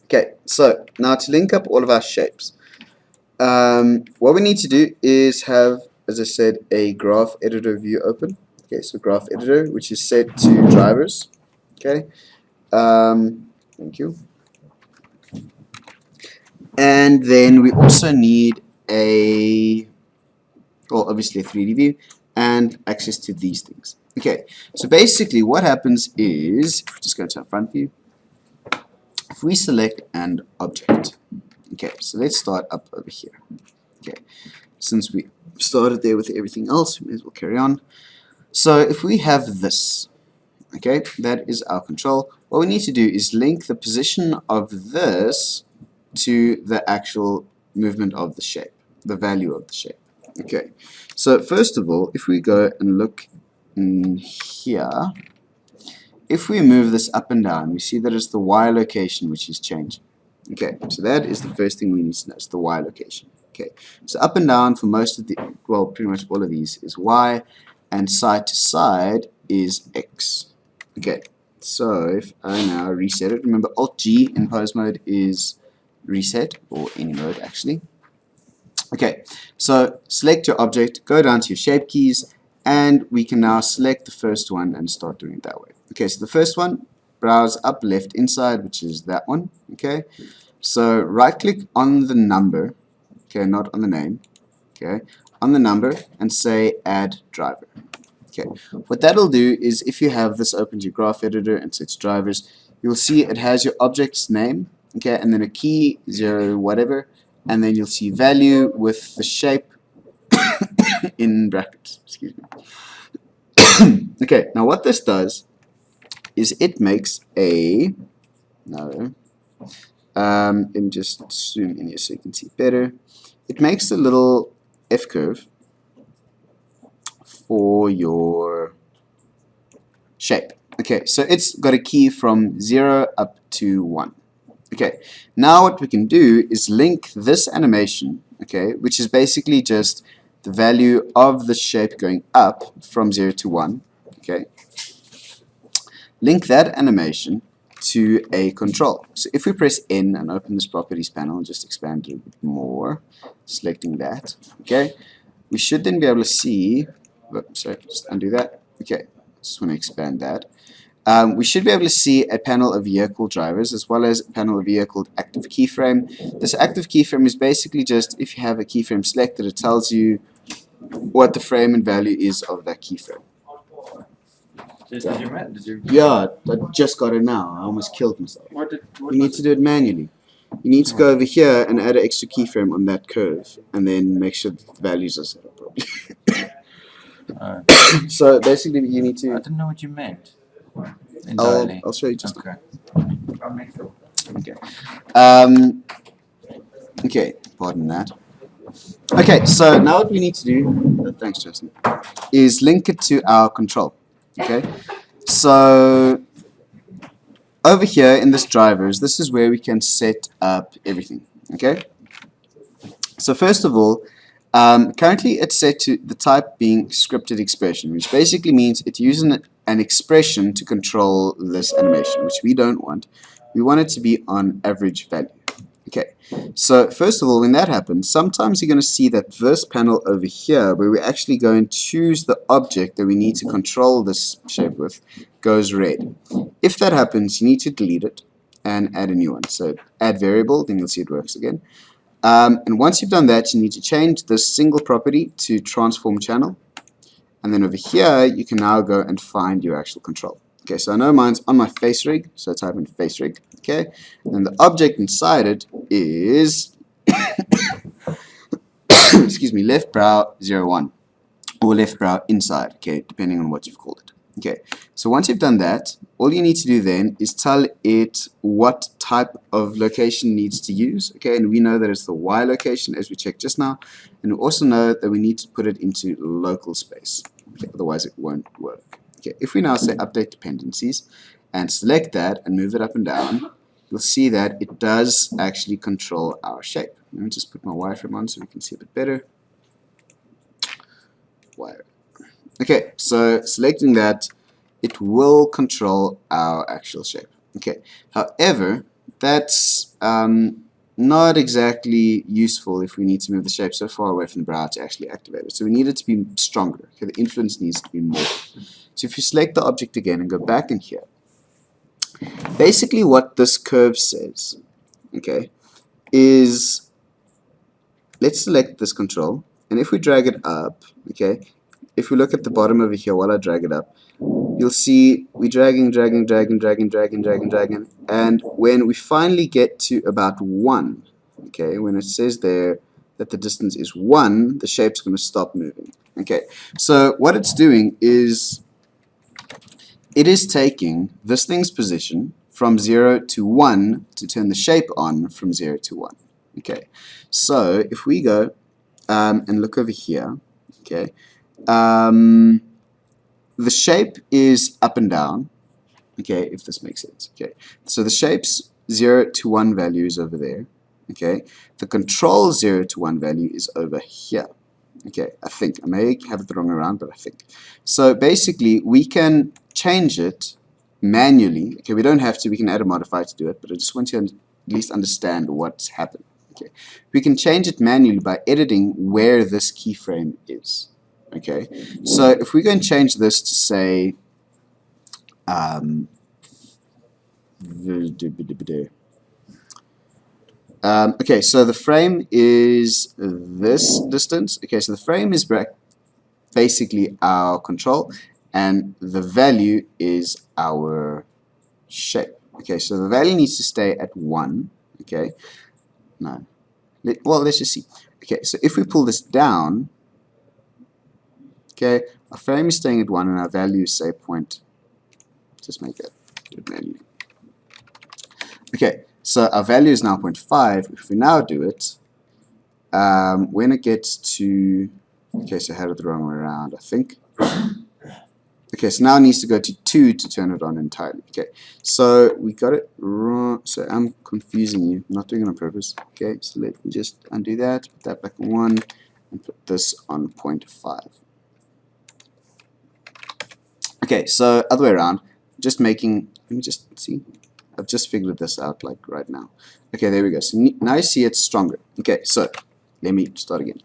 Okay, so now to link up all of our shapes, what we need to do is have, as I said, a graph editor view open. Okay, so graph editor, which is set to drivers. Okay, thank you. And then we also need obviously a 3D view and access to these things. Okay, so basically what happens is, just go to our front view. If we select an object, okay, so let's start up over here. Okay, since we started there with everything else, we may as well carry on. So if we have this, okay, that is our control. What we need to do is link the position of this to the actual movement of the shape, the value of the shape. Okay, so first of all, if we go and look in here, if we move this up and down, we see that it's the Y location which is changing. Okay, so that is the first thing we need to know, it's the Y location. Okay, so up and down for most of the, well, pretty much all of these is Y, and side to side is X. Okay, so if I now reset it, remember Alt-G in pose mode is reset, or any mode actually. Okay, so select your object, go down to your shape keys, and we can now select the first one and start doing it that way. Okay, so the first one, browse up left inside, which is that one. Okay, so right click on the number, okay, not on the name, okay, on the number, and say add driver. Okay, what that'll do is if you have this open to your graph editor and sets drivers, you'll see it has your object's name, okay, and then a key, 0, whatever, and then you'll see value with the shape in brackets, excuse me. Okay, now what this does is it makes a, let me just zoom in here so you can see better. It makes a little F-curve for your shape. Okay, so it's got a key from 0 up to 1. Okay, now what we can do is link this animation, okay, which is basically just the value of the shape going up from 0 to 1, okay, link that animation to a control. So if we press N and open this properties panel and just expand it a bit more, selecting that, okay, we should then be able to see, sorry, just undo that, okay, just want to expand that. We should be able to see a panel of vehicle drivers as well as a panel of vehicle active keyframe. This active keyframe is basically just if you have a keyframe selected, it tells you what the frame and value is of that keyframe. Yeah, I just got it now. I almost killed myself. You need to do it manually. You need to go over here and add an extra keyframe on that curve and then make sure the values are set up properly. So basically you need to... I didn't know what you meant. Entirely. I'll show you just okay. Okay, pardon that. Okay, so now what we need to do, thanks Justin, is link it to our control. Okay, so over here in this drivers, this is where we can set up everything. Okay, so first of all, currently it's set to the type being scripted expression, which basically means it's using an expression to control this animation, which we don't want. We want it to be on average value. Okay, so first of all, when that happens, sometimes you're going to see that this panel over here, where we actually go and choose the object that we need to control this shape with, goes red. If that happens, you need to delete it and add a new one. So add variable, then you'll see it works again. And once you've done that, you need to change this single property to transform channel. And then over here, you can now go and find your actual control. Okay, so I know mine's on my face rig, so I type in face rig. Okay, and then the object inside it is, excuse me, left brow 01, or left brow inside, okay, depending on what you've called it. Okay, so once you've done that, all you need to do then is tell it what type of location needs to use, okay, and we know that it's the Y location as we checked just now, and we also know that we need to put it into local space, okay, otherwise it won't work. Okay, if we now say update dependencies and select that and move it up and down, you'll see that it does actually control our shape. Let me just put my wireframe on so we can see a bit better. Wire. Okay, so selecting that, it will control our actual shape. Okay. However, that's not exactly useful if we need to move the shape so far away from the brow to actually activate it. So we need it to be stronger. Okay, the influence needs to be more. So if you select the object again and go back in here, basically what this curve says, okay, is let's select this control, and if we drag it up, okay, if we look at the bottom over here while I drag it up, you'll see we're dragging, and when we finally get to about 1, okay, when it says there that the distance is 1, the shape's going to stop moving. Okay, so what it's doing is it is taking this thing's position from 0 to 1 to turn the shape on from 0 to 1. Okay, so if we go and look over here, okay, the shape is up and down, okay, if this makes sense. Okay, so the shape's 0 to 1 value is over there. Okay, the control 0 to 1 value is over here. Okay, I think I may have it the wrong way around, but I think so. Basically, we can change it manually. Okay, we don't have to. We can add a modifier to do it, but I just want you to at least understand what's happened. Okay, we can change it manually by editing where this keyframe is. Okay, so if we go and change this to say okay, so the frame is this distance. Okay, so the frame is basically our control, and the value is our shape. Okay, so the value needs to stay at 1. Okay, no. Well, let's just see. Okay, so if we pull this down, okay, our frame is staying at 1, and our value is, say, point. Just make that manually. Okay, so our value is now 0.5. If we now do it, when it gets to, okay, so I had it the wrong way around, I think. Okay, so now it needs to go to 2 to turn it on entirely. Okay, so we got it wrong. So I'm confusing you. I'm not doing it on purpose. Okay, so let me just undo that, put that back on 1, and put this on 0.5. Okay, so other way around. Just making, let me just see. I've just figured this out like right now. Okay, there we go. So now you see it's stronger. Okay, so let me start again.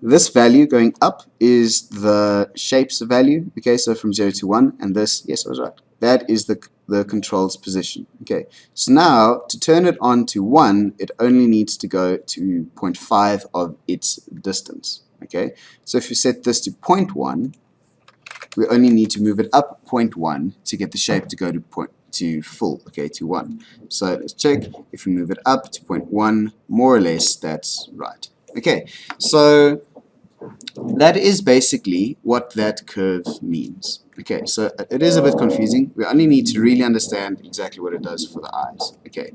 This value going up is the shape's value. Okay, so from 0 to 1, and this, yes, I was right. That is the control's position. Okay, so now to turn it on to 1, it only needs to go to 0.5 of its distance. Okay, so if you set this to 0.1, we only need to move it up 0.1 to get the shape to go to full, okay, to 1. So let's check. If we move it up to 0.1, more or less, that's right. Okay, so that is basically what that curve means. Okay, so it is a bit confusing. We only need to really understand exactly what it does for the eyes. Okay,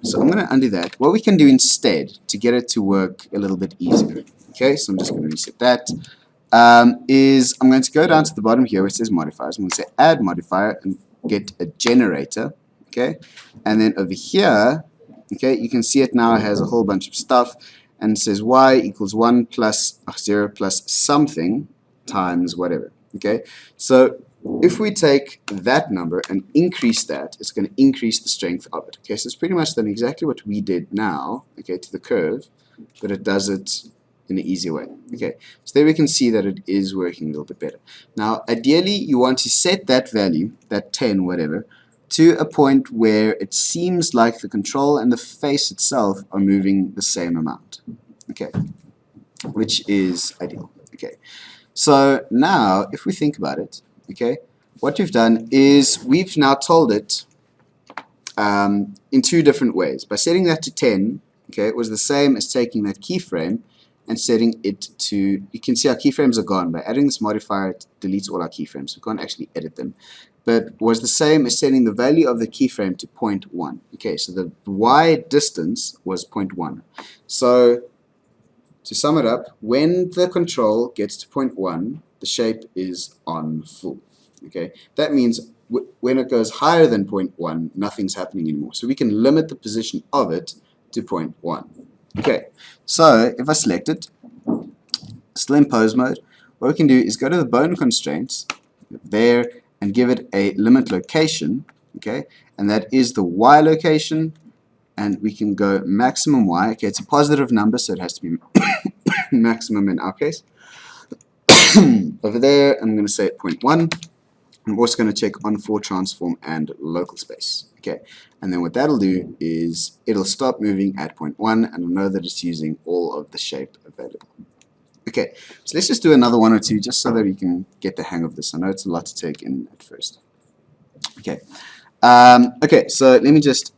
so I'm going to undo that. What we can do instead to get it to work a little bit easier, okay, so I'm just going to reset that, is I'm going to go down to the bottom here where it says modifiers. I'm going to say add modifier and get a generator, okay, and then over here, okay, you can see it now has a whole bunch of stuff, and it says y equals 1 plus 0 plus something times whatever. Okay, so if we take that number and increase that, it's going to increase the strength of it. Okay, so it's pretty much done exactly what we did now, okay, to the curve, but it does it in an easier way. Okay, so there we can see that it is working a little bit better. Now, ideally, you want to set that value, that 10, whatever, to a point where it seems like the control and the face itself are moving the same amount. Okay, which is ideal. Okay, so now if we think about it, okay, what we've done is we've now told it in two different ways. By setting that to 10, okay, it was the same as taking that keyframe and setting it to, you can see our keyframes are gone. By adding this modifier, it deletes all our keyframes. We can't actually edit them. But was the same as setting the value of the keyframe to 0.1. Okay, so the y distance was 0.1. So to sum it up, when the control gets to 0.1, the shape is on full. Okay, that means when it goes higher than 0.1, nothing's happening anymore. So we can limit the position of it to 0.1. Okay, so if I select it, still in pose mode, what we can do is go to the bone constraints there and give it a limit location, okay, and that is the y location, and we can go maximum y. Okay, it's a positive number, so it has to be maximum in our case. Over there, I'm going to say 0.1. I'm also going to check on for transform and local space. Okay, and then what that'll do is it'll stop moving at 0.1, and I'll know that it's using all of the shape available. Okay, so let's just do another one or two just so that we can get the hang of this. I know it's a lot to take in at first. Okay, okay, so let me just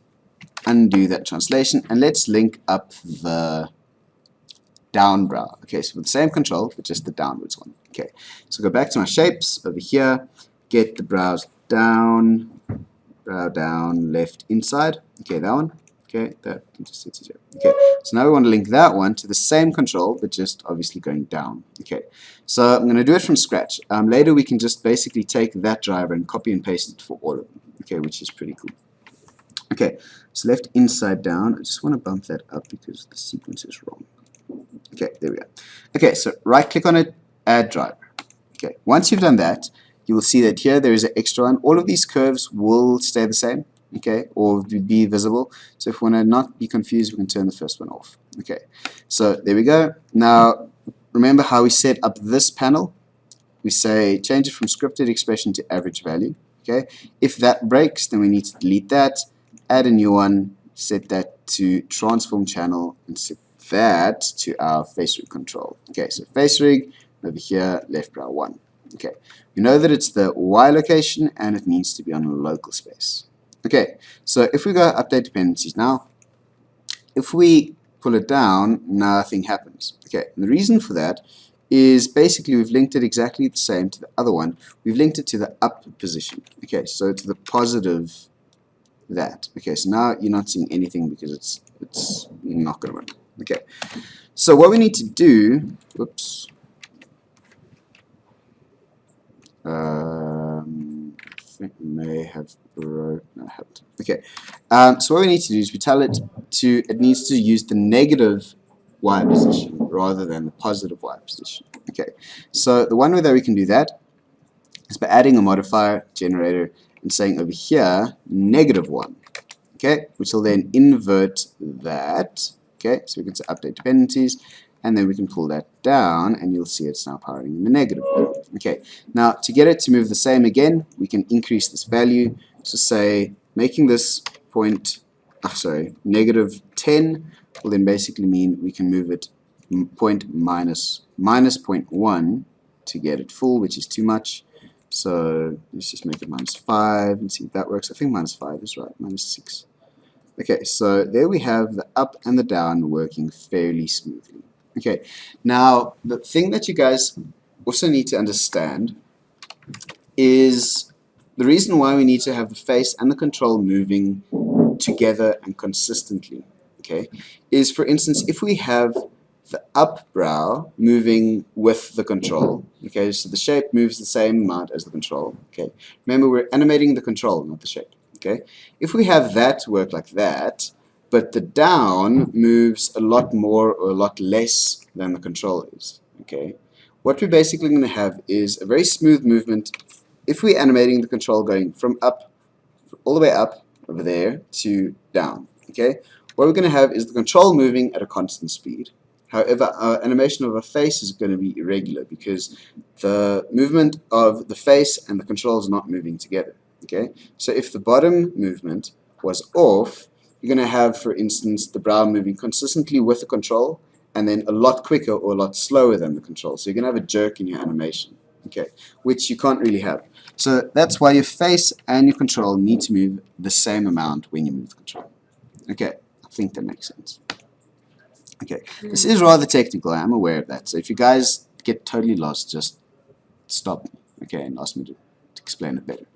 undo that translation and let's link up the down brow. Okay, so with the same control, but just the downwards one. Okay, so go back to my shapes over here, get the brows down, brow down, left inside. Okay, that one. Okay, that can just sit here. Okay, so now we want to link that one to the same control, but just obviously going down. Okay, so I'm going to do it from scratch. Later we can just basically take that driver and copy and paste it for all of them. Okay, which is pretty cool. Okay, so left inside down. I just want to bump that up because the sequence is wrong. Okay, there we go. Okay, so right click on it, add driver. Okay, once you've done that, you will see that here there is an extra one. All of these curves will stay the same, okay, or be visible. So if we want to not be confused, we can turn the first one off. Okay, so there we go. Now, remember how we set up this panel? We say change it from scripted expression to average value. Okay, if that breaks, then we need to delete that, add a new one, set that to transform channel, and set that to our face rig control. Okay, so face rig, over here, left brow 1. Okay, we know that it's the Y location and it needs to be on local space. Okay, so if we go update dependencies now, if we pull it down, nothing happens. Okay, and the reason for that is basically we've linked it exactly the same to the other one. We've linked it to the up position. Okay, so to the positive that. Okay, so now you're not seeing anything because it's not going to work. Okay, so what we need to do, whoops, I think we may have broke, no, I haven't. Okay, so what we need to do is we tell it it needs to use the negative Y position rather than the positive Y position. Okay, so the one way that we can do that is by adding a modifier generator and saying over here -1. Okay, which will then invert that. Okay, so we can say update dependencies, and then we can pull that down, and you'll see it's now powering in the -1. Okay, now to get it to move the same again, we can increase this value. So say making this -10 will then basically mean we can move it -0.1 to get it full, which is too much. So let's just make it -5 and see if that works. I think -5 is right, -6. Okay, so there we have the up and the down working fairly smoothly. Okay, now the thing that you guys also need to understand is the reason why we need to have the face and the control moving together and consistently, okay, is for instance if we have the up brow moving with the control, okay, so the shape moves the same amount as the control, okay, remember we're animating the control, not the shape. Okay, if we have that work like that, but the down moves a lot more or a lot less than the control is, okay, what we're basically going to have is a very smooth movement. If we're animating the control going from up, all the way up over there to down, okay, what we're going to have is the control moving at a constant speed. However, our animation of our face is going to be irregular because the movement of the face and the control is not moving together. Okay, so if the bottom movement was off, you're going to have, for instance, the brow moving consistently with the control and then a lot quicker or a lot slower than the control. So you're going to have a jerk in your animation, okay, which you can't really have. So that's why your face and your control need to move the same amount when you move the control. Okay, I think that makes sense. Okay, this is rather technical, I am aware of that. So if you guys get totally lost, just stop me, okay, and ask me to explain it better.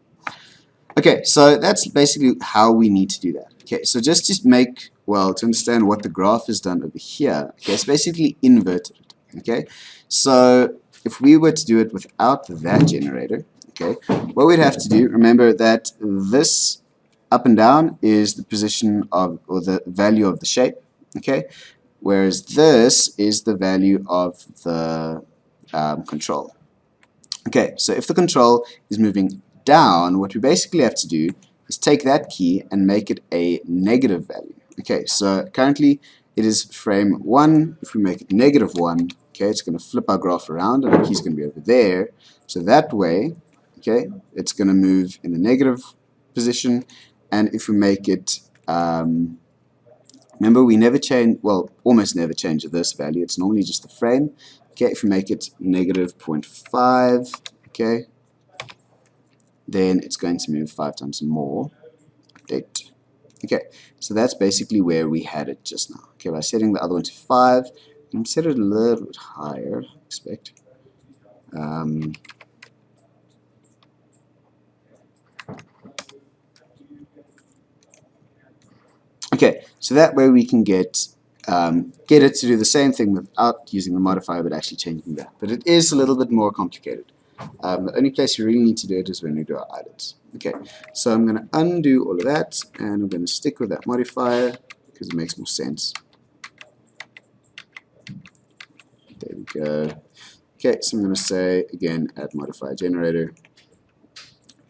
Okay, so that's basically how we need to do that. Okay, so just to make, well, to understand what the graph has done over here, okay, it's basically inverted. Okay, so if we were to do it without that generator, okay, what we'd have to do, remember that this up and down is the position of, or the value of the shape, okay, whereas this is the value of the control. Okay, so if the control is moving down, what we basically have to do is take that key and make it a negative value. Okay, so currently it is frame 1. If we make it -1, okay, it's going to flip our graph around and the key's going to be over there. So that way, okay, it's going to move in the negative position. And if we make it, remember we never change, well, almost never change this value. It's normally just the frame. Okay, if we make it -0.5, okay, then it's going to move 5 times more. Update. Okay, so that's basically where we had it just now. Okay, by setting the other one to 5, you can set it a little bit higher, I expect. Okay, so that way we can get it to do the same thing without using the modifier, but actually changing that. But it is a little bit more complicated. The only place you really need to do it is when we do our edits. Okay, so I'm going to undo all of that, and I'm going to stick with that modifier because it makes more sense. There we go. Okay, so I'm going to say, again, add modifier generator,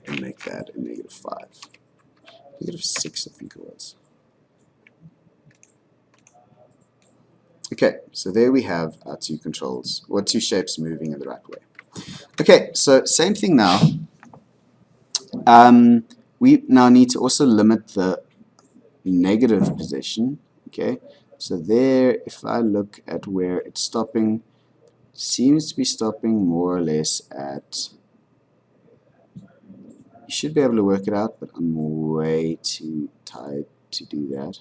and make that a -5. -6, I think it was. Okay, so there we have our two controls, or two shapes moving in the right way. Okay, so same thing now. We now need to also limit the negative position. Okay, so there, if I look at where it's stopping, seems to be stopping more or less at, you should be able to work it out, but I'm way too tired to do that.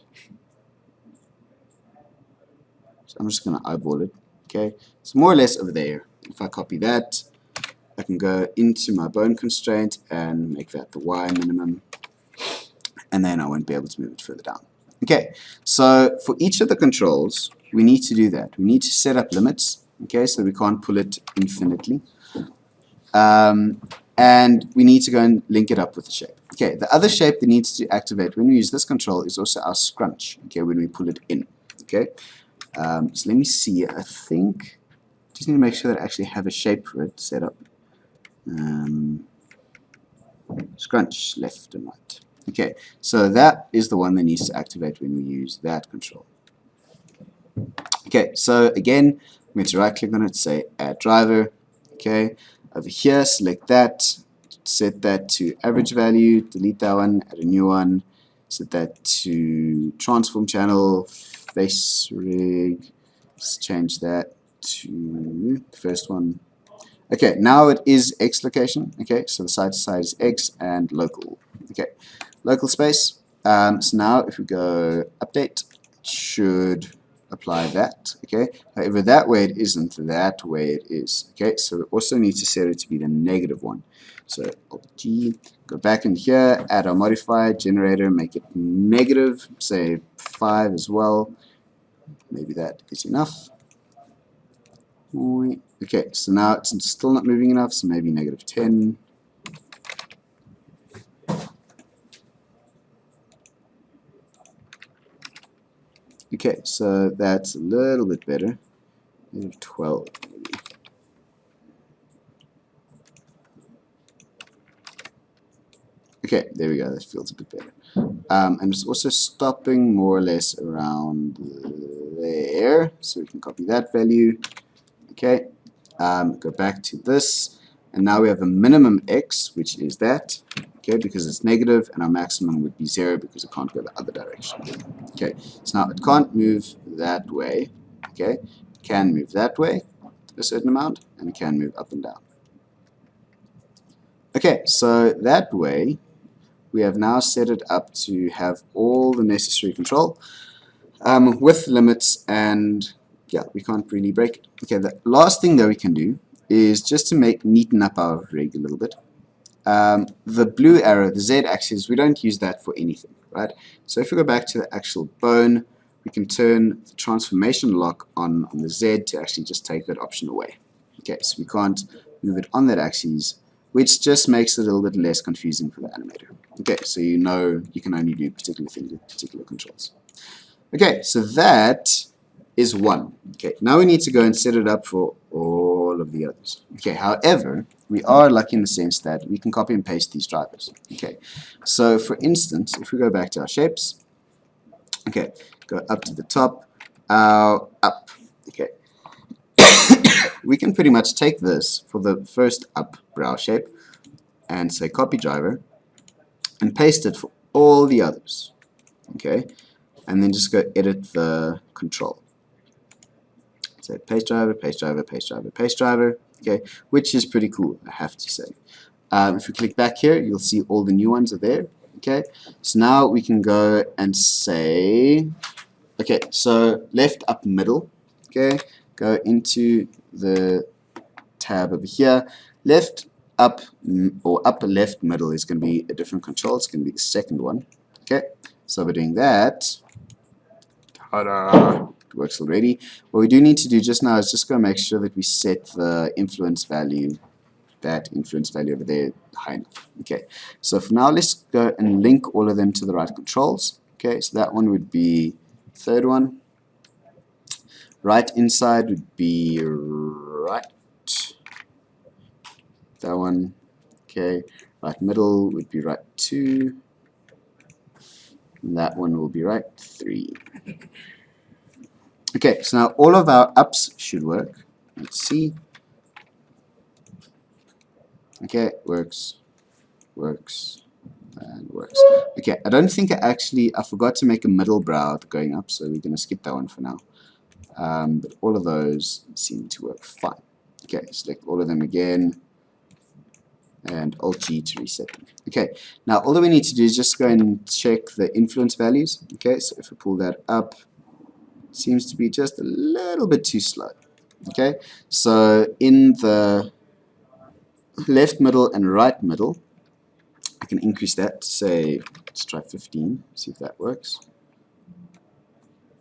So I'm just going to eyeball it. Okay, so more or less over there. If I copy that, I can go into my bone constraint and make that the Y minimum, and then I won't be able to move it further down. Okay, so for each of the controls, we need to do that. We need to set up limits, okay, so we can't pull it infinitely. And we need to go and link it up with the shape. Okay, the other shape that needs to activate when we use this control is also our scrunch, okay, when we pull it in. Okay, so let me see, I think, just need to make sure that I actually have a shape for it set up. Scrunch left and right. Okay, so that is the one that needs to activate when we use that control. Okay, so again, I'm going to right click on it, say add driver. Okay, over here, select that, set that to average value, delete that one, add a new one, set that to transform channel, face rig, let's change that to the first one. Okay, now it is X location. Okay, so the side to side is X and local. Okay, local space. So now if we go update, it should apply that. Okay, however, that way it isn't, that way it is. Okay, so we also need to set it to be the -1. So Alt G, go back in here, add our modifier generator, make it negative, say 5 as well. Maybe that is enough. Okay, so now it's still not moving enough, so maybe -10. Okay, so that's a little bit better. -12 maybe. Okay, there we go, that feels a bit better. And it's also stopping more or less around there, so we can copy that value. Okay, go back to this, and now we have a minimum X, which is that, okay, because it's negative, and our maximum would be 0 because it can't go the other direction. Okay, so now it can't move that way, okay, it can move that way a certain amount, and it can move up and down. Okay, so that way, we have now set it up to have all the necessary control with limits, and yeah, we can't really break it. Okay, the last thing that we can do is just to neaten up our rig a little bit. The blue arrow, the Z axis, we don't use that for anything, right? So if we go back to the actual bone, we can turn the transformation lock on the Z to actually just take that option away. Okay, so we can't move it on that axis, which just makes it a little bit less confusing for the animator. Okay, so you know you can only do particular things with particular controls. Okay, so that is one. Okay, now we need to go and set it up for all all of the others. Okay, however, we are lucky in the sense that we can copy and paste these drivers. Okay, so for instance, if we go back to our shapes, okay, go up to the top, up, okay, we can pretty much take this for the first up brow shape and say copy driver and paste it for all the others. Okay, and then just go edit the control. Say paste driver, paste driver, paste driver, paste driver. Okay, which is pretty cool, I have to say. If we click back here, you'll see all the new ones are there. Okay, so now we can go and say, okay, so left, up, middle. Okay, go into the tab over here. Left, up, or upper left, middle is going to be a different control. It's going to be the second one. Okay, so we're doing that. Ta-da! It works already. What we do need to do just now is just go make sure that we set the influence value, that influence value over there, high enough. Okay, so for now, let's go and link all of them to the right controls. Okay, so that one would be third one. Right inside would be right. That one. Okay, right middle would be right 2. And that one will be right 3. Okay, so now all of our ups should work. Let's see. Okay, works, and works. Okay, I don't think I forgot to make a middle brow going up, so we're going to skip that one for now. But all of those seem to work fine. Okay, select all of them again, and Alt-G to reset them. Okay, now all that we need to do is just go and check the influence values. Okay, so if we pull that up, it seems to be just a little bit too slow. Okay, so in the left middle and right middle, I can increase that to say, let's try 15, see if that works.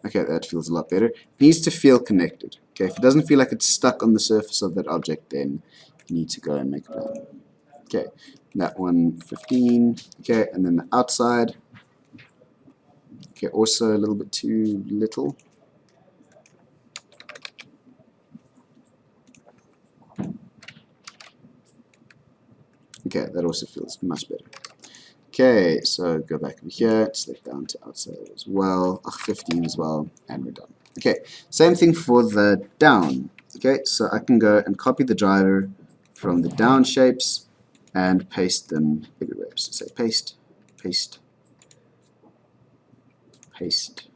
Okay, that feels a lot better. It needs to feel connected. Okay, if it doesn't feel like it's stuck on the surface of that object, then you need to go and make a plan. Okay, that one 15. Okay, and then the outside. Okay, also a little bit too little. Okay, that also feels much better. Okay, so go back over here, select down to outside as well, 15 as well, and we're done. Okay, same thing for the down. Okay, so I can go and copy the driver from the down shapes and paste them everywhere. So say paste, paste, paste.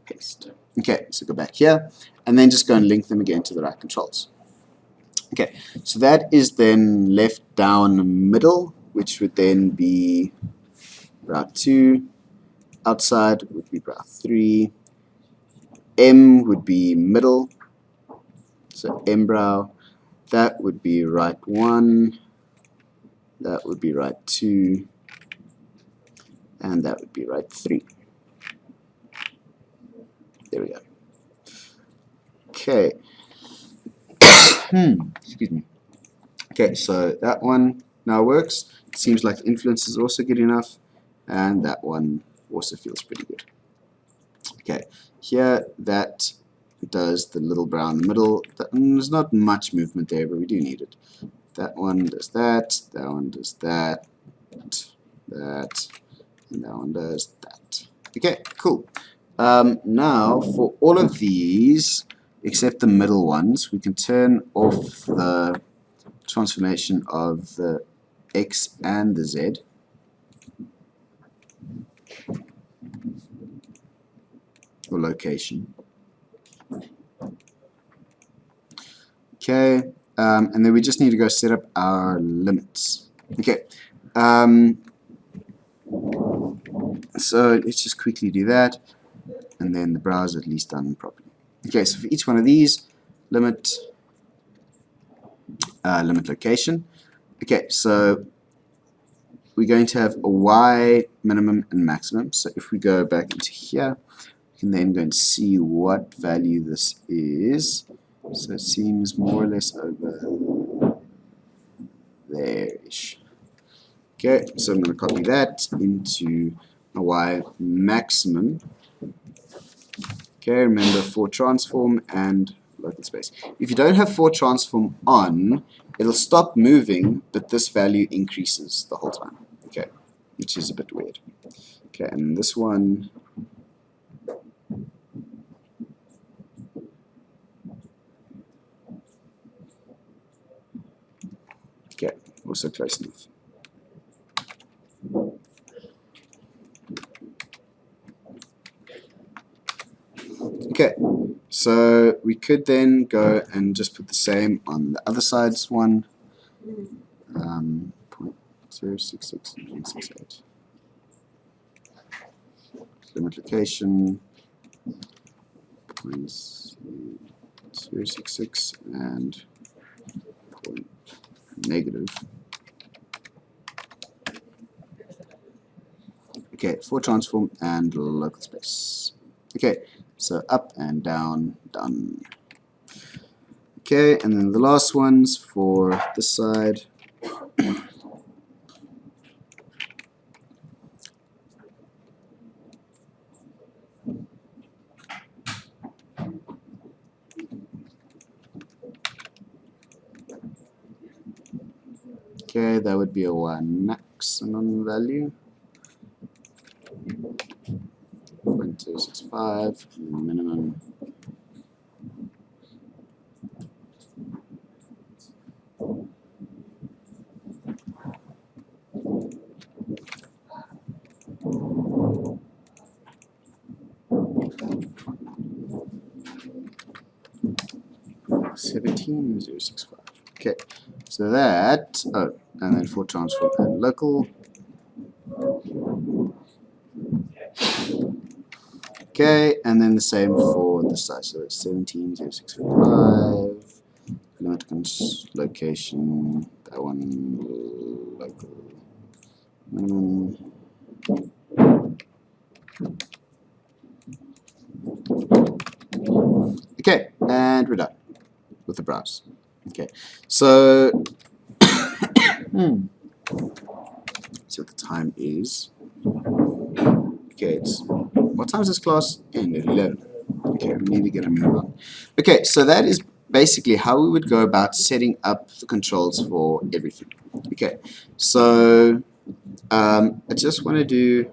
Paste. Okay, so go back here, and then just go and link them again to the right controls. Okay, so that is then left, down, middle, which would then be brow 2. Outside would be brow 3. M would be middle, so M brow. That would be right 1. That would be right 2. And that would be right 3. There we go. Okay. Excuse me. Okay, so that one now works. It seems like the influence is also good enough, and that one also feels pretty good. Okay, here that does the little brow in the middle. There's not much movement there, but we do need it. That one does that. That one does that. That, and that one does that. Okay, cool. Now for all of these, except the middle ones, we can turn off the transformation of the X and the Z. Or location. Okay, and then we just need to go set up our limits. Okay, so let's just quickly do that, and then the browser at least done properly. Okay, so for each one of these, limit location. Okay, so we're going to have a Y minimum and maximum. So if we go back into here, we can then go and see what value this is. So it seems more or less over there-ish. Okay, so I'm going to copy that into a Y maximum. Okay, remember for transform and local space. If you don't have for transform on, it'll stop moving, but this value increases the whole time. Okay, which is a bit weird. Okay, and this one, okay, also close enough. Okay, so we could then go and just put the same on the other side's one. 0.066 and 0.68. Limit location 0.066 and point negative. Okay, for transform and local space. Okay, so up and down, done. Okay, and then the last ones for this side. Okay, that would be a 1 maximum value. 0.265 minimum. $17,065. Okay, so that, oh, and then for transform and local. Okay, and then the same for this side. So it's 17,065. Limit location, that one local. Okay, and we're done with the browse. Okay, so see what the time is. Okay, it's what time is this class? End at 11. Okay, we need to get a move on. Okay, so that is basically how we would go about setting up the controls for everything. Okay, so I just want to do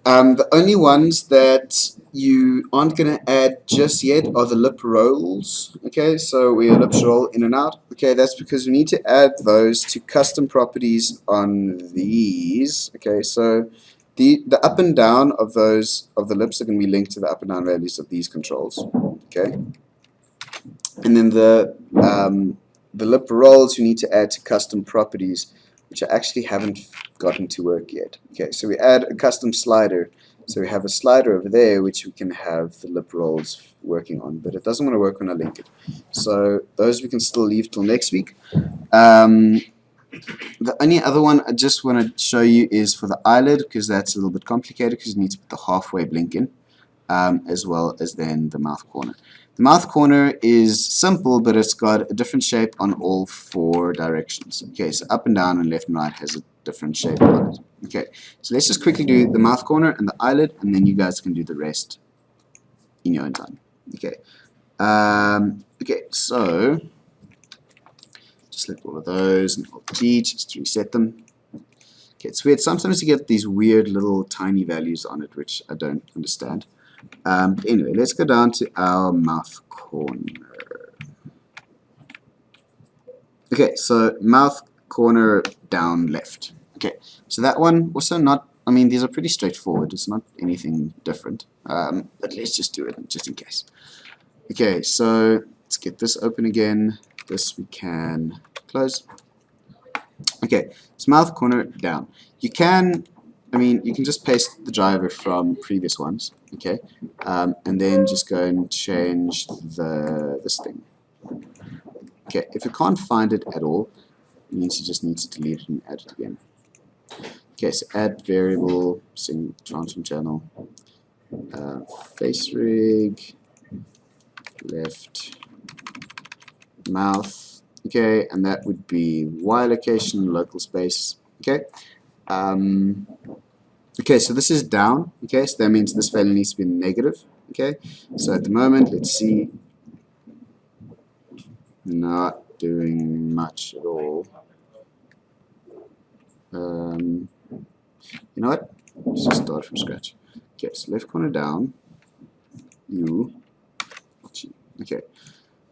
the only ones that you aren't going to add just yet are the lip rolls. Okay, so we ellipse roll in and out. Okay, that's because we need to add those to custom properties on these. Okay, so the up and down of those of the lips are going to be linked to the up and down values of these controls. Okay, and then the lip rolls you need to add to custom properties, which I actually haven't gotten to work yet. Okay, so we add a custom slider. So we have a slider over there which we can have the lip rolls working on, but it doesn't want to work when I link it. So those we can still leave till next week. The only other one I just want to show you is for the eyelid, because that's a little bit complicated because you need to put the halfway blink in, as well as then the mouth corner. The mouth corner is simple, but it's got a different shape on all 4 directions. Okay, so up and down and left and right has a different shape on it. Okay, so let's just quickly do the mouth corner and the eyelid, and then you guys can do the rest in your own time. Okay, okay, so just select all of those and Alt G just to reset them. Okay, it's weird. Sometimes you get these weird little tiny values on it, which I don't understand. But anyway, let's go down to our mouth corner. Okay, so mouth corner down left. Okay, so that one also not, I mean, these are pretty straightforward. It's not anything different. But let's just do it just in case. Okay, so let's get this open again. This we can close. Okay, so mouth corner down. You can, I mean, you can just paste the driver from previous ones, okay, and then just go and change this thing. Okay, if you can't find it at all, it means you just need to delete it and add it again. Okay, so add variable, transform channel, face rig, left, mouth, okay, and that would be Y location, local space, okay. Okay, so this is down. Okay, so that means this value needs to be negative. Okay, so at the moment, let's see, not doing much at all. You know what? Let's just start from scratch. Okay, so left corner down, U, G. Okay,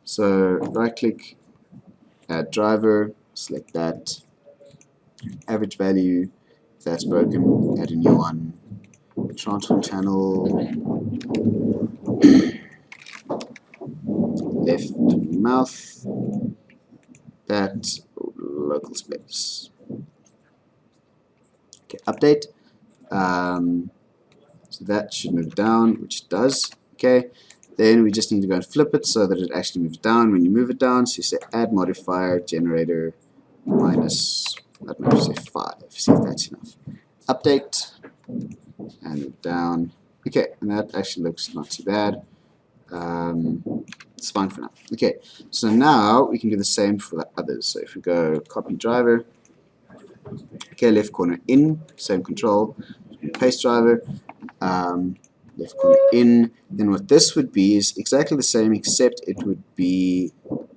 so right click, add driver, select that, average value, if that's broken, add a new one, transform channel, left mouth, that, local space. Okay, update. So that should move down, which it does. Okay, then we just need to go and flip it so that it actually moves down when you move it down. So you say add modifier generator minus, I don't know, say 5, see if that's enough. Update, and move down. Okay, and that actually looks not too bad. It's fine for now. Okay, so now we can do the same for the others. So if we go copy driver, okay, left corner in, same control, paste driver, left corner in. Then what this would be is exactly the same, except it would be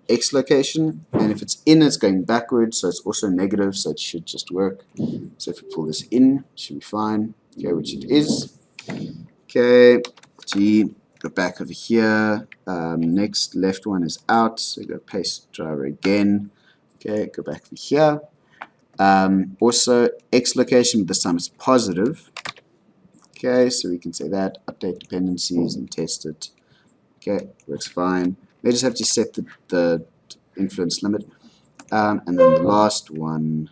X location, and if it's in, it's going backwards, so it's also negative, so it should just work. So if we pull this in, it should be fine. Okay, which it is. Okay, G, go back over here. Next left one is out, so go paste driver again. Okay, go back over here. Also X location, but this time it's positive. Okay, so we can say that, update dependencies and test it. Okay, works fine. We just have to set the influence limit. And then the last one,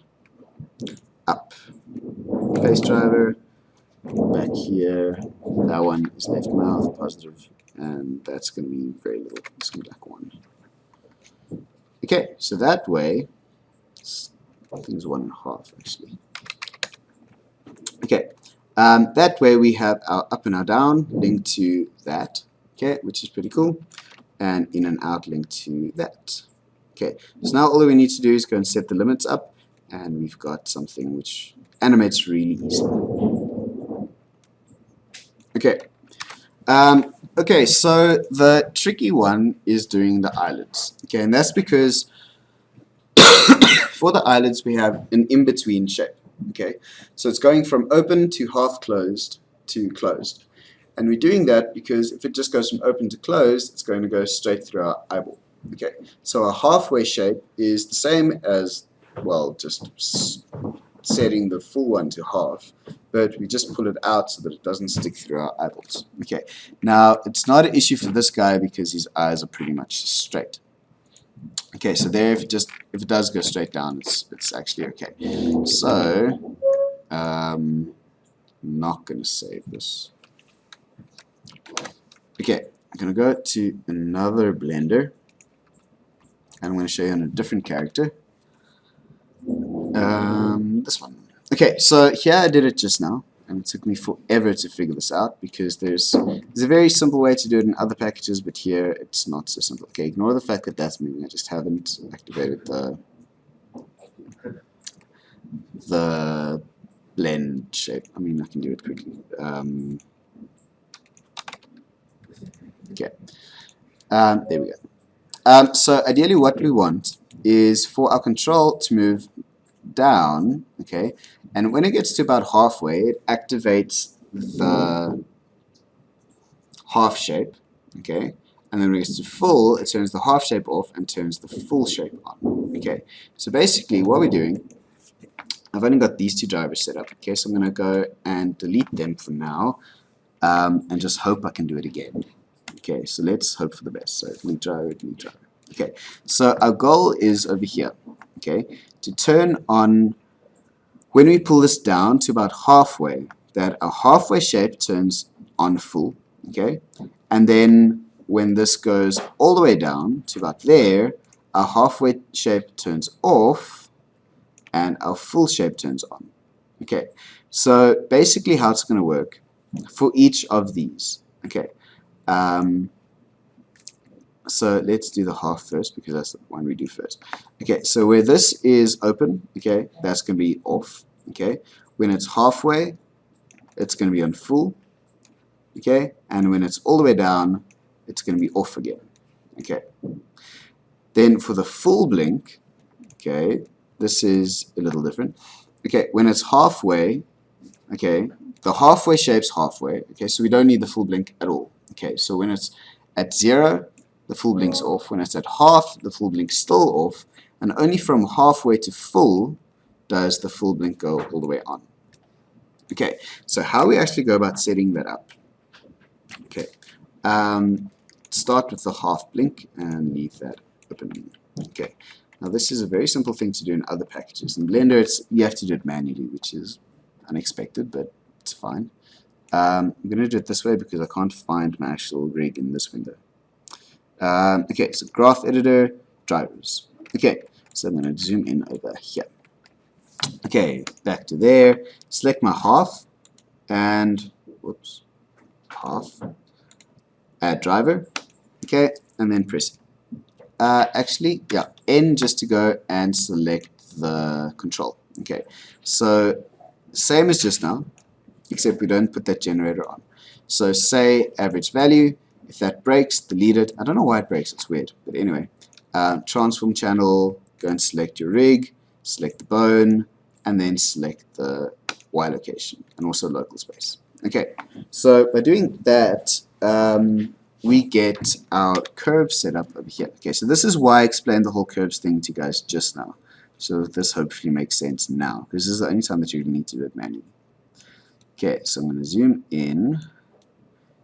up. Paste driver, back here. That one is left mouth, positive, and that's going to be very little. It's going to be like 1. Okay, so that way, I think it's 1.5 actually. Okay, that way we have our up and our down linked to that, okay, which is pretty cool, and in and out linked to that. Okay, so now all we need to do is go and set the limits up, and we've got something which animates really easily. Okay, okay, so the tricky one is doing the eyelids. Okay, and that's because for the eyelids we have an in-between shape. Okay, so it's going from open to half closed to closed, and we're doing that because if it just goes from open to closed, it's going to go straight through our eyeball. Okay, so a halfway shape is the same as, well, just setting the full one to half, but we just pull it out so that it doesn't stick through our eyeballs. Okay, now it's not an issue for this guy because his eyes are pretty much straight. Okay, so there, if it does go straight down, it's actually okay. So, I'm not going to save this. Okay, I'm going to go to another Blender, and I'm going to show you on a different character. This one. Okay, so here I did it just now, and it took me forever to figure this out because there's a very simple way to do it in other packages, but here it's not so simple. Okay, ignore the fact that that's moving. I just haven't activated the blend shape. I mean, I can do it quickly. Okay, there we go. So ideally what we want is for our control to move down, okay, and when it gets to about halfway, it activates the half shape, okay, and then when it gets to full, it turns the half shape off and turns the full shape on. Okay, so basically what we're doing, I've only got these two drivers set up, okay, so I'm going to go and delete them for now, and just hope I can do it again. Okay, so let's hope for the best. So delete driver, delete driver. Okay, so our goal is over here, okay, to turn on, when we pull this down to about halfway, that our halfway shape turns on full, okay, and then when this goes all the way down to about there, our halfway shape turns off and our full shape turns on. Okay, so basically how it's going to work for each of these, okay. So let's do the half first because that's the one we do first. Okay, so where this is open, okay, that's going to be off. Okay, when it's halfway, it's going to be on full, okay, and when it's all the way down, it's going to be off again, okay. Then for the full blink, okay, this is a little different. Okay, when it's halfway, okay, the halfway shape's halfway, okay, so we don't need the full blink at all. Okay, so when it's at 0, the full blink's off. When it's at half, the full blink's still off, and only from halfway to full does the full blink go all the way on. Okay, so how we actually go about setting that up. Okay, start with the half blink and leave that open. Okay, now this is a very simple thing to do in other packages. In Blender, you have to do it manually, which is unexpected, but it's fine. I'm going to do it this way because I can't find my actual rig in this window. Okay, so graph editor, drivers. Okay, so I'm going to zoom in over here. Okay, back to there. Select my half and whoops, half. Add driver. Okay, and then press actually, yeah, N just to go and select the control. Okay, so same as just now, except we don't put that generator on. So say average value. If that breaks, delete it. I don't know why it breaks, it's weird, but anyway. Transform channel, go and select your rig, select the bone, and then select the Y location, and also local space. Okay, so by doing that, we get our curve set up over here. Okay, so this is why I explained the whole curves thing to you guys just now. So this hopefully makes sense now, because this is the only time that you need to do it manually. Okay, so I'm going to zoom in.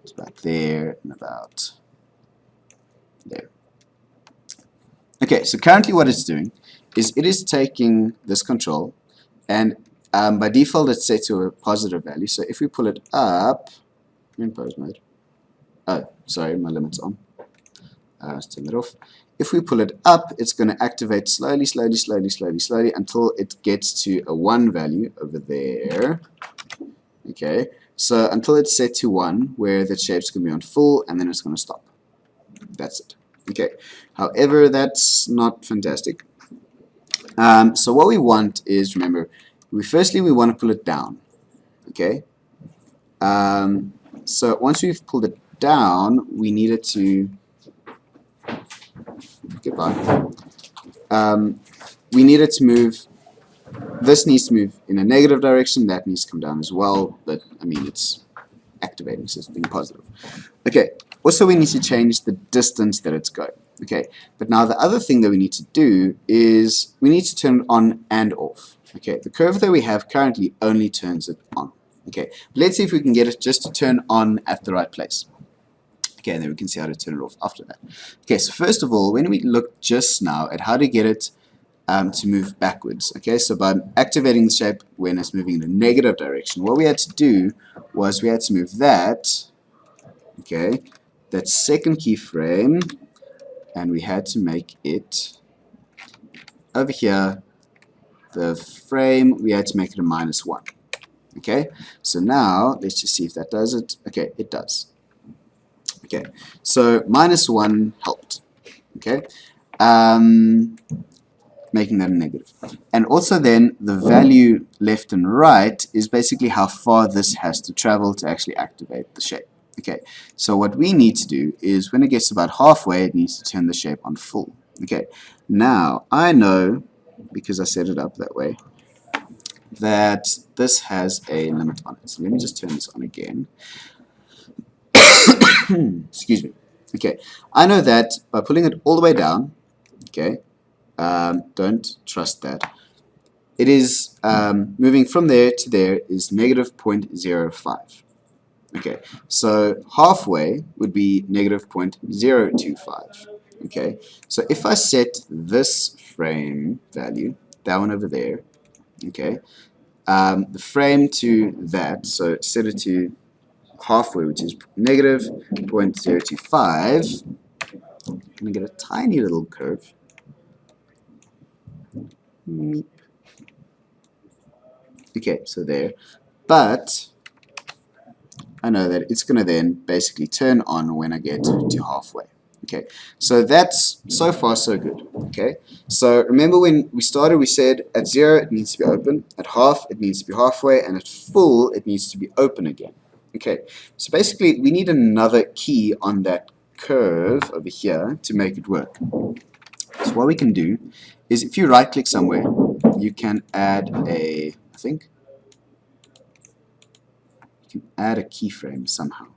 It's about there and about there. Okay, so currently what it's doing is it is taking this control, and by default it's set to a positive value. So if we pull it up, in pose mode. Oh, sorry, my limit's on. Let's turn it off. If we pull it up, it's going to activate slowly, slowly, slowly, slowly, slowly until it gets to a 1 value over there. Okay, so until it's set to 1, where the shape's going to be on full, and then it's going to stop. That's it. Okay, however, that's not fantastic. So what we want is, remember, firstly we want to pull it down. Okay, so once we've pulled it down, we need it to we need it to move. This needs to move in a negative direction. That needs to come down as well. But I mean, it's activating, so it's being positive. Okay. Also, we need to change the distance that it's going. Okay. But now the other thing that we need to do is we need to turn it on and off. Okay. The curve that we have currently only turns it on. Okay. Let's see if we can get it just to turn on at the right place. Okay, and then we can see how to turn it off after that. Okay, so first of all, when we look just now at how to get it to move backwards, okay, so by activating the shape when it's moving in a negative direction, what we had to do was we had to move that, okay, that second keyframe, and we had to make it over here, the frame, we had to make it a -1. Okay, so now let's just see if that does it. Okay, it does. Okay, so -1 helped. Okay, making that a negative. And also then the value left and right is basically how far this has to travel to actually activate the shape. Okay, so what we need to do is when it gets about halfway, it needs to turn the shape on full. Okay, now I know, because I set it up that way, that this has a limit on it. So let me just turn this on again. Excuse me. Okay, I know that by pulling it all the way down, okay, don't trust that, it is moving from there to there is -0.05. Okay, so halfway would be -0.025. Okay, so if I set this frame value, that one over there, okay, the frame to that, so set it to halfway, which is -0.025. I'm going to get a tiny little curve. Okay, so there. But I know that it's going to then basically turn on when I get to halfway. Okay, so that's so far so good. Okay, so remember when we started, we said at 0 it needs to be open, at half it needs to be halfway, and at full it needs to be open again. Okay, so basically we need another key on that curve over here to make it work. So what we can do is if you right click somewhere, you can add a, I think, you can add a keyframe somehow.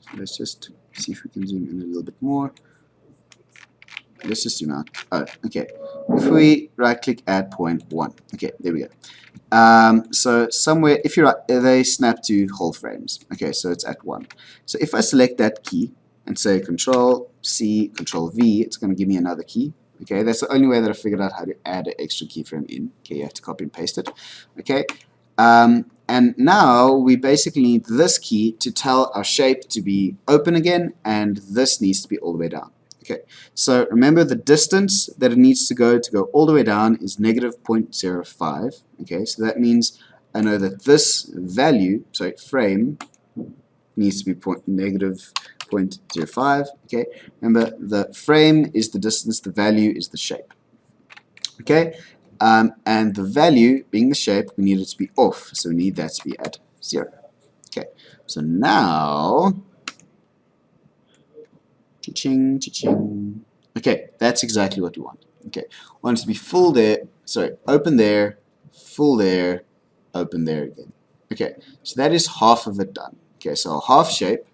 So let's just see if we can zoom in a little bit more. Let's just zoom out. Oh, okay. If we right click add point 1, okay, there we go. So somewhere, if you're they snap to whole frames. Okay, so it's at 1. So if I select that key and say Control C, Control V, it's going to give me another key. Okay, that's the only way that I figured out how to add an extra keyframe in. Okay, you have to copy and paste it. Okay, and now we basically need this key to tell our shape to be open again, and this needs to be all the way down. Okay, so remember the distance that it needs to go all the way down is negative 0.05. Okay, so that means I know that this value, sorry, frame, needs to be negative 0.05. Okay, remember the frame is the distance, the value is the shape. Okay, and the value being the shape, we need it to be off, so we need that to be at 0. Okay, so now, cha-ching, cha-ching. Okay, that's exactly what we want. Okay, we want it to be full there, sorry, open there, full there, open there again. Okay, so that is half of it done. Okay, so a half shape,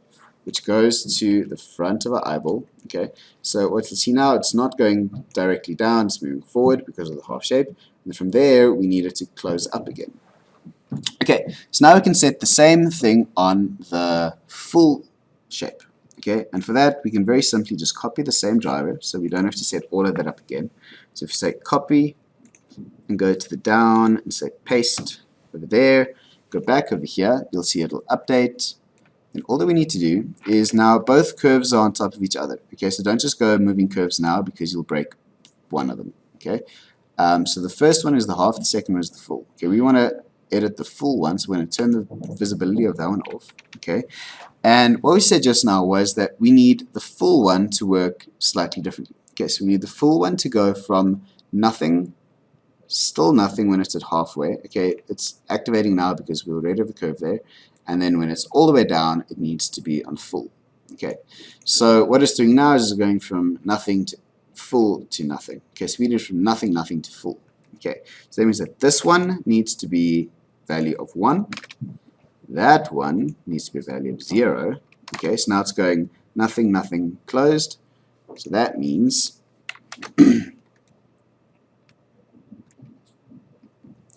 which goes to the front of our eyeball. Okay, so what you see now, it's not going directly down, it's moving forward because of the half shape. And from there, we need it to close up again. Okay, so now we can set the same thing on the full shape. Okay, and for that, we can very simply just copy the same driver, so we don't have to set all of that up again. So if you say copy, and go to the down, and say paste over there, go back over here, you'll see it'll update. And all that we need to do is now both curves are on top of each other. Okay, so don't just go moving curves now because you'll break one of them. Okay, so the first one is the half, the second one is the full. Okay, we want to edit the full one, so we're going to turn the visibility of that one off. Okay, and what we said just now was that we need the full one to work slightly differently. Okay, so we need the full one to go from nothing, still nothing when it's at halfway. Okay, it's activating now because we already have a curve there. And then when it's all the way down, it needs to be on full. Okay, so what it's doing now is going from nothing to full to nothing. Okay, so we did from nothing to full. Okay, so that means that this one needs to be value of 1. That one needs to be a value of 0. Okay, so now it's going nothing, closed. So that means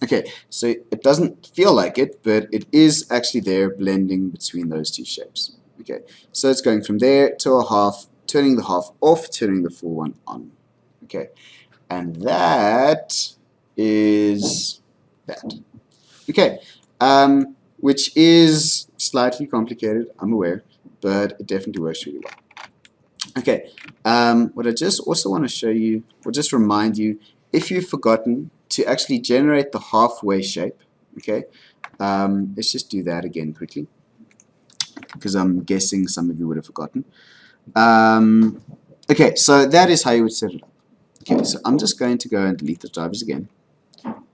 okay, so it doesn't feel like it, but it is actually there blending between those two shapes. Okay, so it's going from there to a half, turning the half off, turning the full one on. Okay, and that is that. Okay, which is slightly complicated, I'm aware, but it definitely works really well. Okay, what I just also want to show you, or just remind you, if you've forgotten to actually generate the halfway shape, okay, let's just do that again quickly, because I'm guessing some of you would have forgotten. Okay, so that is how you would set it up. Okay, so I'm just going to go and delete the drivers again.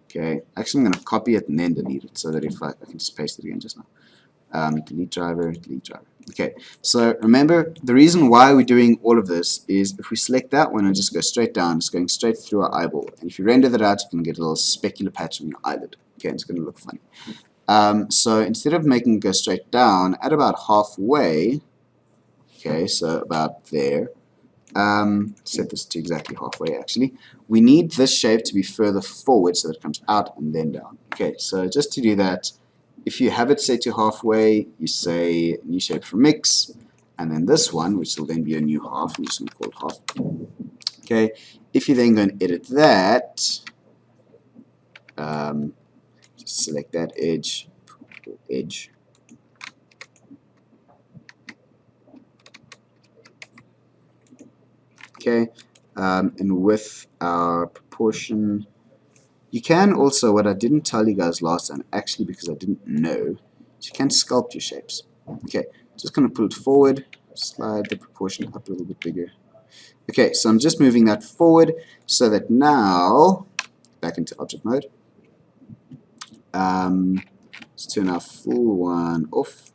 Okay, actually I'm going to copy it and then delete it, so that if I can just paste it again just now. Delete driver, delete driver. Okay, so remember, the reason why we're doing all of this is if we select that one and just go straight down, it's going straight through our eyeball. And if you render that out, you can get a little specular patch on your eyelid. Okay, it's going to look funny. So instead of making it go straight down, at about halfway, okay, so about there, set this to exactly halfway actually, we need this shape to be further forward so that it comes out and then down. Okay, so just to do that, if you have it set to halfway, you say new shape from mix, and then this one, which will then be a new half, I'm just going to call it half. Okay, if you then go and edit that, just select that edge, edge. Okay, and with our proportion, you can also, what I didn't tell you guys last time, actually because I didn't know, you can sculpt your shapes. Okay, just going to pull it forward, slide the proportion up a little bit bigger. Okay, so I'm just moving that forward so that now, back into object mode. Let's turn our full one off.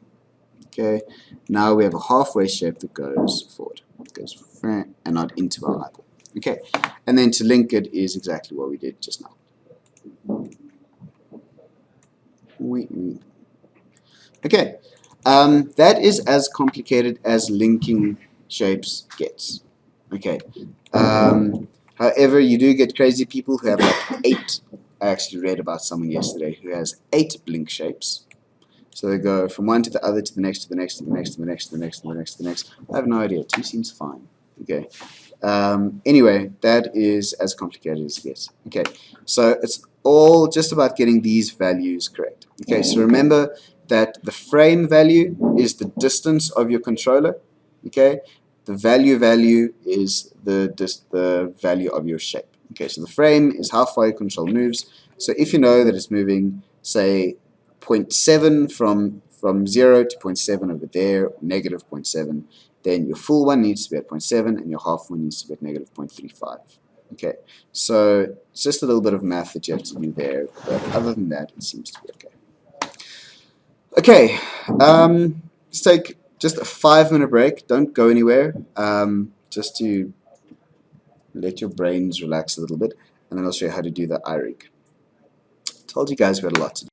Okay, now we have a halfway shape that goes forward. It goes and not into our eyeball. Okay, and then to link it is exactly what we did just now. Okay, that is as complicated as linking shapes gets. Okay, however, you do get crazy people who have like 8. I actually read about someone yesterday who has 8 blink shapes. So they go from one to the other to the next to the next to the next to the next to the next to the next to the next. I have no idea. 2 seems fine. Okay. Anyway, that is as complicated as it gets. Okay, so it's all just about getting these values correct. Okay, so remember that the frame value is the distance of your controller. Okay, the value is the value of your shape. Okay, so the frame is how far your control moves. So if you know that it's moving, say, 0.7 from 0 to 0.7 over there, negative 0.7, then your full one needs to be at 0.7 and your half one needs to be at negative 0.35. Okay, so it's just a little bit of math that you have to do there, but other than that, it seems to be okay. Okay, let's take just a 5-minute break. Don't go anywhere, just to let your brains relax a little bit, and then I'll show you how to do the iRig. Told you guys we had a lot to do.